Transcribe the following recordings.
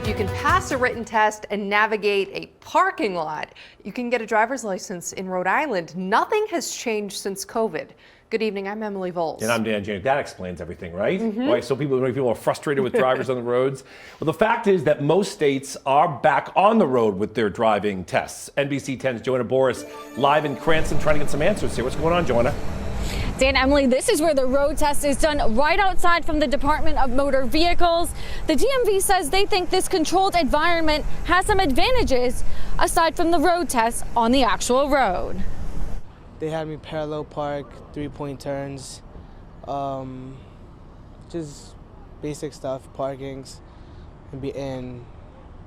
if you can pass a written test and navigate a parking lot, you can get a driver's license in Rhode Island. Nothing has changed since COVID. Good evening, I'm Emily Voles. And I'm Dan Janik. That explains everything, right? Why so people are frustrated with drivers on the roads? Well, the fact is that most states are back on the road with their driving tests. NBC 10's Joanna Boris live in Cranston trying to get some answers here. What's going on, Joanna? Dan, Emily, this is where the road test is done, right outside from the Department of Motor Vehicles. The DMV says they think this controlled environment has some advantages aside from the road test on the actual road. They had me parallel park, 3-point turns, just basic stuff, parkings, and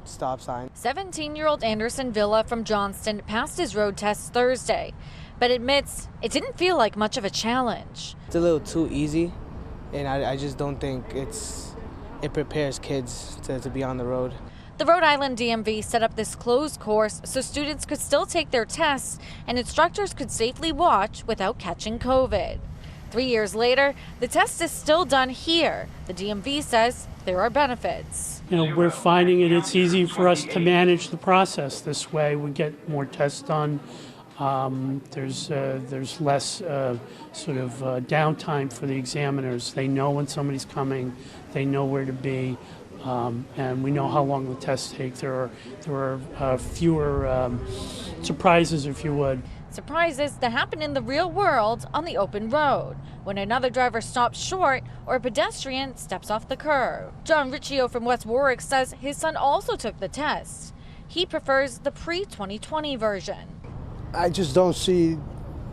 stop signs. 17-year-old Anderson Villa from Johnston passed his road test Thursday, but admits it didn't feel like much of a challenge. It's a little too easy, and I just don't think it prepares kids to be on the road. The Rhode Island DMV set up this closed course so students could still take their tests and instructors could safely watch without catching COVID. 3 years later, the test is still done here. The DMV says there are benefits. You know, we're finding it's easy for us to manage the process this way. We get more tests done. There's less sort of downtime for the examiners. They know when somebody's coming. They know where to be. And we know how long the tests take. There are fewer surprises, if you would. Surprises that happen in the real world on the open road, when another driver stops short or a pedestrian steps off the curb. John Riccio from West Warwick says his son also took the test. He prefers the pre-2020 version. I just don't see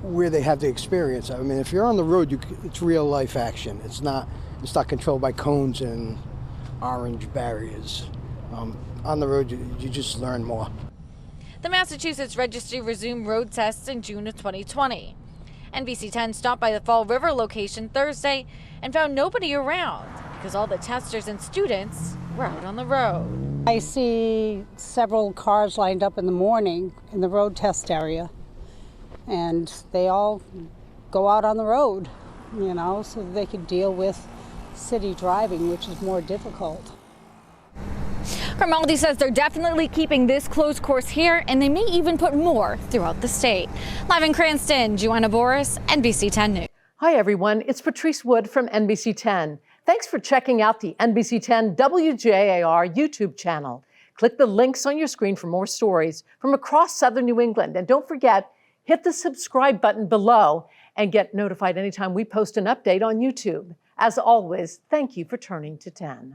where they have the experience. I mean, if you're on the road, it's real life action. It's not controlled by cones and orange barriers. On the road, you just learn more. The Massachusetts Registry resumed road tests in June of 2020. NBC 10 stopped by the Fall River location Thursday and found nobody around because all the testers and students were out on the road. I see several cars lined up in the morning in the road test area, and they all go out on the road, you know, so they could deal with city driving, which is more difficult. Grimaldi says they're definitely keeping this closed course here, and they may even put more throughout the state. Live in Cranston, Joanna Boris, NBC 10 News. Hi, everyone. It's Patrice Wood from NBC 10. Thanks for checking out the NBC 10 WJAR YouTube channel. Click the links on your screen for more stories from across Southern New England. And don't forget, hit the subscribe button below and get notified anytime we post an update on YouTube. As always, thank you for turning to 10.